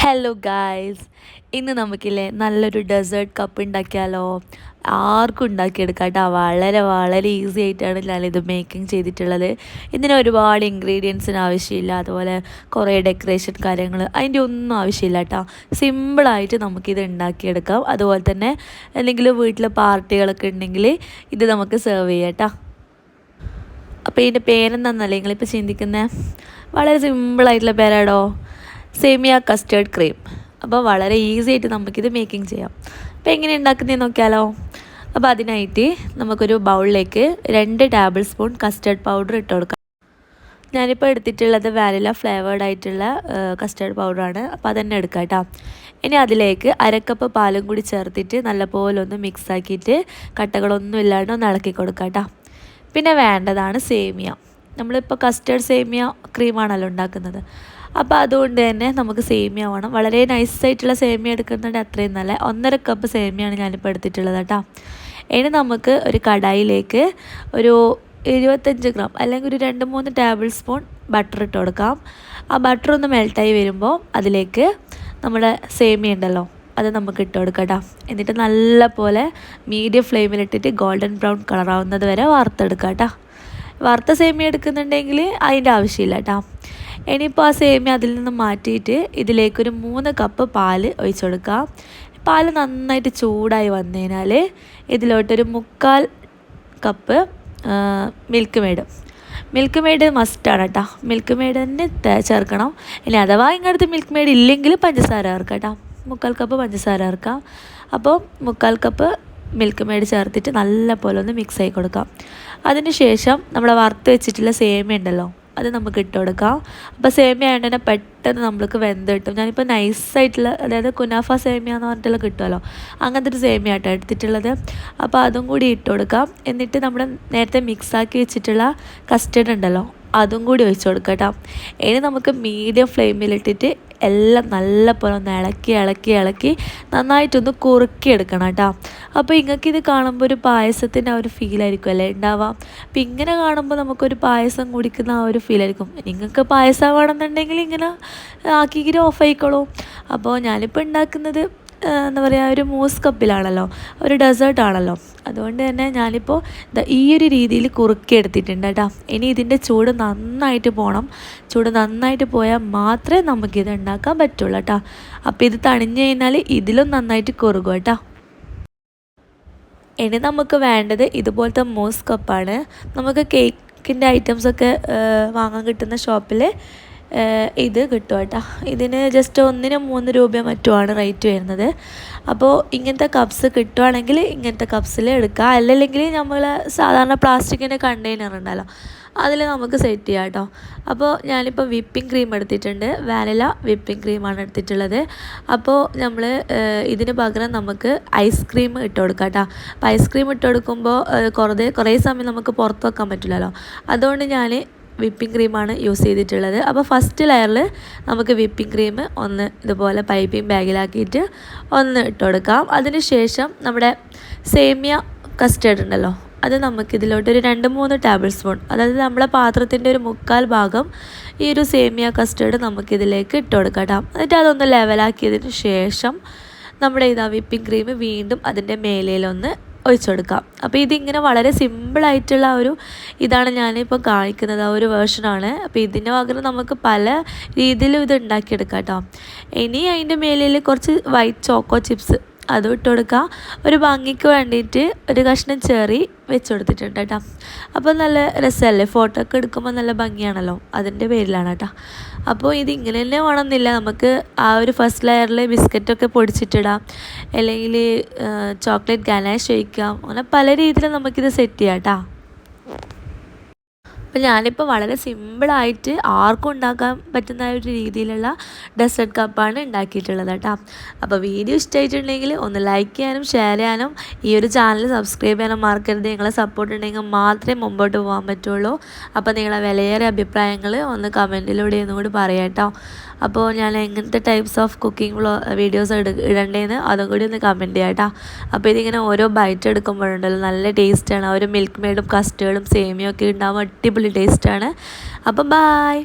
Hello guys, ഇന്ന് നമുക്കില്ലേ നല്ലൊരു desert cup ഉണ്ടാക്കിയാലോ? ആർക്കും ഉണ്ടാക്കിയെടുക്കാം കേട്ടോ. വളരെ വളരെ ഈസി ആയിട്ടാണ് ഞാനിത് മേക്കിംഗ് ചെയ്തിട്ടുള്ളത്. ഇതിന് ഒരുപാട് ഇൻഗ്രീഡിയൻസിന് ആവശ്യമില്ല, അതുപോലെ കുറേ ഡെക്കറേഷൻ കാര്യങ്ങൾ അതിൻ്റെ ഒന്നും ആവശ്യമില്ല കേട്ടോ. സിമ്പിളായിട്ട് നമുക്കിത് ഉണ്ടാക്കിയെടുക്കാം. അതുപോലെ തന്നെ എന്തെങ്കിലും വീട്ടിൽ പാർട്ടികളൊക്കെ ഉണ്ടെങ്കിൽ ഇത് നമുക്ക് സെർവ് ചെയ്യാം കേട്ടോ. അപ്പോൾ ഇതിൻ്റെ പേരെന്താണെന്നല്ലേ നിങ്ങളിപ്പോൾ ചിന്തിക്കുന്നത്? വളരെ സിമ്പിളായിട്ടുള്ള പേരാടോ, സേമിയ കസ്റ്റേർഡ് ക്രീം. അപ്പോൾ വളരെ ഈസി ആയിട്ട് നമുക്കിത് മേക്കിംഗ് ചെയ്യാം. അപ്പോൾ എങ്ങനെ ഉണ്ടാക്കുന്നതെന്ന് നോക്കിയാലോ? അപ്പോൾ അതിനായിട്ട് നമുക്കൊരു ബൗളിലേക്ക് 2 ടേബിൾ സ്പൂൺ കസ്റ്റേർഡ് പൗഡർ ഇട്ട് കൊടുക്കാം. ഞാനിപ്പോൾ എടുത്തിട്ടുള്ളത് വാനില ഫ്ലേവേർഡ് ആയിട്ടുള്ള കസ്റ്റേർഡ് പൗഡറാണ്. അപ്പോൾ അതന്നെ എടുക്കാം കേട്ടോ. ഇനി അതിലേക്ക് 1/2 കപ്പ് പാലും കൂടി ചേർത്തിട്ട് നല്ലപോലെ ഒന്ന് മിക്സ് ആക്കിയിട്ട് കട്ടകളൊന്നും ഇല്ലാണ്ട് ഒന്ന് ഇളക്കി കൊടുക്കാം കേട്ടോ. പിന്നെ വേണ്ടതാണ് സേമിയ. നമ്മളിപ്പോൾ കസ്റ്റേർഡ് സേമിയ ക്രീമാണല്ലോ ഉണ്ടാക്കുന്നത്. അപ്പോൾ അതുകൊണ്ട് തന്നെ നമുക്ക് സേമിയ വേണം. വളരെ നൈസായിട്ടുള്ള സേമിയ എടുക്കുന്നുണ്ട്, അത്രയും നല്ല 1/2 കപ്പ് സേമിയാണ് ഞാനിപ്പോൾ എടുത്തിട്ടുള്ളത് കേട്ടോ. ഇനി നമുക്ക് ഒരു കടായിലേക്ക് ഒരു 25 ഗ്രാം അല്ലെങ്കിൽ ഒരു 2-3 ടേബിൾ സ്പൂൺ ബട്ടർ ഇട്ട് കൊടുക്കാം. ആ ബട്ടർ ഒന്ന് മെൽട്ടായി വരുമ്പോൾ അതിലേക്ക് നമ്മുടെ സേമിയ ഉണ്ടല്ലോ അത് നമുക്ക് ഇട്ട് കൊടുക്കാം കേട്ടോ. എന്നിട്ട് നല്ല പോലെ മീഡിയം ഫ്ലെയിമിലിട്ടിട്ട് ഗോൾഡൻ ബ്രൗൺ കളറാവുന്നത് വരെ വറുത്തെടുക്കാം കേട്ടോ. വറുത്ത സേമിയ എടുക്കുന്നുണ്ടെങ്കിൽ അതിൻ്റെ ആവശ്യമില്ല കേട്ടോ. ഇനിയിപ്പോൾ ആ സേമിയ അതിൽ നിന്ന് മാറ്റിയിട്ട് ഇതിലേക്കൊരു 3 കപ്പ് പാല് ഒഴിച്ചു കൊടുക്കാം. പാല് നന്നായിട്ട് ചൂടായി വന്നു കഴിഞ്ഞാൽ ഇതിലോട്ടൊരു 3/4 കപ്പ് മിൽക്ക് മെയ്ഡ് മസ്റ്റാണ് കേട്ടോ. മിൽക്ക് മെയ്ഡ് തന്നെ ചേർക്കണം. ഇനി അഥവാ ഇങ്ങനത്തെ മിൽക്ക് മെയ്ഡ് ഇല്ലെങ്കിൽ പഞ്ചസാര ചേർക്കാം കേട്ടോ. 3/4 കപ്പ് പഞ്ചസാര ചേർക്കാം. അപ്പോൾ 3/4 കപ്പ് മിൽക്ക് മെയ്ഡ് ചേർത്തിട്ട് നല്ല പോലെ ഒന്ന് മിക്സ് ആയി കൊടുക്കാം. അതിന് ശേഷം നമ്മൾ വറുത്ത് വെച്ചിട്ടുള്ള സേമിയ ഉണ്ടല്ലോ അത് നമുക്ക് ഇട്ട് കൊടുക്കാം. അപ്പോൾ സേമിയ ആയതുകൊണ്ട് തന്നെ പെട്ടെന്ന് നമ്മൾക്ക് വെന്ത് കിട്ടും. ഞാനിപ്പോൾ നൈസായിട്ടുള്ള, അതായത് കുനാഫ സേമിയ എന്ന് പറഞ്ഞിട്ടുള്ള കിട്ടുമല്ലോ, അങ്ങനത്തെ ഒരു സേമിയ ആട്ടോ എടുത്തിട്ടുള്ളത്. അപ്പോൾ അതും കൂടി ഇട്ട് കൊടുക്കാം. എന്നിട്ട് നമ്മൾ നേരത്തെ മിക്സാക്കി വെച്ചിട്ടുള്ള കസ്റ്റർഡ് ഉണ്ടല്ലോ അതും കൂടി ഒഴിച്ച് കൊടുക്കാം കേട്ടോ. ഇനി നമുക്ക് മീഡിയം ഫ്ലെയിമിലിട്ടിട്ട് എല്ലാം നല്ല പോലെ ഒന്ന് ഇളക്കി നന്നായിട്ടൊന്ന് കുറുക്കിയെടുക്കണം കേട്ടോ. അപ്പോൾ ഇങ്ങൾക്കിത് കാണുമ്പോൾ ഒരു പായസത്തിൻ്റെ ആ ഒരു ഫീലായിരിക്കും അല്ലേ ഉണ്ടാവാം. അപ്പോൾ ഇങ്ങനെ കാണുമ്പോൾ നമുക്കൊരു പായസം കുടിക്കുന്ന ആ ഒരു ഫീലായിരിക്കും. നിങ്ങൾക്ക് പായസം വേണമെന്നുണ്ടെങ്കിൽ ഇങ്ങനെ ആക്കിക്കിട്ട് ഓഫ് ആയിക്കോളൂ. അപ്പോൾ ഞാനിപ്പോൾ ഉണ്ടാക്കുന്നത് എന്താ പറയുക, ഒരു മൂസ് കപ്പിലാണല്ലോ, ഒരു ഡെസേർട്ടാണല്ലോ. അതുകൊണ്ട് തന്നെ ഞാനിപ്പോൾ ഈ ഒരു രീതിയിൽ കുറുക്കിയെടുത്തിട്ടുണ്ട് കേട്ടോ. ഇനി ഇതിൻ്റെ ചൂട് നന്നായിട്ട് പോകണം. ചൂട് നന്നായിട്ട് പോയാൽ മാത്രമേ നമുക്കിത് ഉണ്ടാക്കാൻ പറ്റുള്ളൂ കേട്ടോ. അപ്പോൾ ഇത് തണിഞ്ഞു കഴിഞ്ഞാൽ ഇതിലും നന്നായിട്ട് കുറുകും കേട്ടോ. ഇനി നമുക്ക് വേണ്ടത് ഇതുപോലത്തെ മൂസ് കപ്പാണ്. നമുക്ക് കേക്കിൻ്റെ ഐറ്റംസൊക്കെ വാങ്ങാൻ കിട്ടുന്ന ഷോപ്പിൽ ഇത് കിട്ടും കേട്ടോ. ഇതിന് ജസ്റ്റ് 1-ന് 3 രൂപയോ മറ്റുമാണ് റേറ്റ് വരുന്നത്. അപ്പോൾ ഇങ്ങനത്തെ കപ്സ് കിട്ടുവാണെങ്കിൽ ഇങ്ങനത്തെ കപ്സിൽ എടുക്കുക. അല്ലെങ്കിൽ നമ്മൾ സാധാരണ പ്ലാസ്റ്റിക്കിൻ്റെ കണ്ടെയ്നർ ഉണ്ടല്ലോ അതിൽ നമുക്ക് സെറ്റ് ചെയ്യാം കേട്ടോ. അപ്പോൾ ഞാനിപ്പോൾ വിപ്പിംഗ് ക്രീം എടുത്തിട്ടുണ്ട്. വാനില വിപ്പിംഗ് ക്രീമാണ് എടുത്തിട്ടുള്ളത്. അപ്പോൾ നമ്മൾ ഇതിന് പകരം നമുക്ക് ഐസ്ക്രീം ഇട്ട് കൊടുക്കാം കേട്ടോ. അപ്പോൾ ഐസ്ക്രീം ഇട്ട് കൊടുക്കുമ്പോൾ കുറേ സമയം നമുക്ക് പുറത്ത് വെക്കാൻ പറ്റില്ലല്ലോ. അതുകൊണ്ട് ഞാൻ വിപ്പിംഗ് ക്രീമാണ് യൂസ് ചെയ്തിട്ടുള്ളത്. അപ്പോൾ ഫസ്റ്റ് ലെയറിൽ നമുക്ക് വിപ്പിംഗ് ക്രീം ഒന്ന് ഇതുപോലെ പൈപ്പിംഗ് ബാഗിലാക്കിയിട്ട് ഒന്ന് ഇട്ട് കൊടുക്കാം. അതിന് ശേഷം നമ്മുടെ സേമിയ കസ്റ്റേർഡ് ഉണ്ടല്ലോ അത് നമുക്കിതിലോട്ട് ഒരു 2-3 ടേബിൾ സ്പൂൺ, അതായത് നമ്മളെ പാത്രത്തിൻ്റെ ഒരു 3/4 ഭാഗം ഈ ഒരു സേമിയ കസ്റ്റേർഡ് നമുക്കിതിലേക്ക് ഇട്ട് കൊടുക്കാം കേട്ടോ. എന്നിട്ട് അതൊന്ന് ലെവലാക്കിയതിന് ശേഷം നമ്മുടെ വിപ്പിംഗ് ക്രീം വീണ്ടും അതിൻ്റെ മേലയിലൊന്ന് ഒഴിച്ചു കൊടുക്കാം. അപ്പോൾ ഇതിങ്ങനെ വളരെ സിമ്പിളായിട്ടുള്ള ഒരു ഇതാണ് ഞാനിപ്പോൾ കാണിക്കുന്നത്, ആ ഒരു വേർഷനാണ്. അപ്പോൾ ഇതിന് പകരം നമുക്ക് പല രീതിയിലും ഇത് ഉണ്ടാക്കിയെടുക്കാം കേട്ടോ. ഇനി അതിൻ്റെ മേലിൽ കുറച്ച് വൈറ്റ് ചോക്കോ ചിപ്സ് അതും ഇട്ട് കൊടുക്കുക. ഒരു ഭംഗിക്ക് വേണ്ടിയിട്ട് ഒരു കഷ്ണം ചെറി വെച്ച് കൊടുത്തിട്ടുണ്ട് കേട്ടോ. അപ്പോൾ നല്ല രസമല്ലേ, ഫോട്ടോ ഒക്കെ എടുക്കുമ്പോൾ നല്ല ഭംഗിയാണല്ലോ, അതിൻ്റെ പേരിലാണ് കേട്ടോ. അപ്പോൾ ഇത് ഇങ്ങനെ തന്നെ വേണമെന്നില്ല, നമുക്ക് ആ ഒരു ഫസ്റ്റ് ലെയറിൽ ബിസ്ക്കറ്റൊക്കെ പൊടിച്ചിട്ടിടാം, അല്ലെങ്കിൽ ചോക്ലേറ്റ് ഗനാഷ് ഒഴിക്കാം. അങ്ങനെ പല രീതിയിൽ നമുക്കിത് സെറ്റ് ചെയ്യാം കേട്ടോ. അപ്പോൾ ഞാനിപ്പോൾ വളരെ സിമ്പിളായിട്ട് ആർക്കും ഉണ്ടാക്കാൻ പറ്റുന്ന ഒരു രീതിയിലുള്ള ഡെസേർട്ട് കപ്പാണ് ഉണ്ടാക്കിയിട്ടുള്ളത് കേട്ടോ. അപ്പോൾ വീഡിയോ ഇഷ്ടമായിട്ടുണ്ടെങ്കിൽ ഒന്ന് ലൈക്ക് ചെയ്യാനും ഷെയർ ചെയ്യാനും ഈ ഒരു ചാനൽ സബ്സ്ക്രൈബ് ചെയ്യാനും മറക്കരുത്. നിങ്ങളെ സപ്പോർട്ട് ഉണ്ടെങ്കിൽ മാത്രമേ മുമ്പോട്ട് പോകാൻ പറ്റുള്ളൂ. അപ്പോൾ നിങ്ങളെ വിലയേറിയ അഭിപ്രായങ്ങൾ ഒന്ന് കമൻറ്റിലൂടെ ഒന്നുകൂടി പറയാം കേട്ടോ. അപ്പോൾ ഞാൻ എങ്ങനത്തെ ടൈപ്സ് ഓഫ് കുക്കിംഗ് വീഡിയോസ് ഇടണ്ടേന്ന് അതും കൂടി ഒന്ന് കമൻറ്റ് ചെയ്യാം കേട്ടോ. അപ്പോൾ ഇതിങ്ങനെ ഓരോ ബൈറ്റ് എടുക്കുമ്പോഴുണ്ടല്ലോ നല്ല ടേസ്റ്റാണ്. ആ ഒരു മിൽക്ക് മെയ്ഡും കസ്റ്റേർഡും സേമിയും ഒക്കെ ഉണ്ടാകുമ്പോൾ അടിപൊളി ടേസ്റ്റാണ്. അപ്പോൾ ബായ്.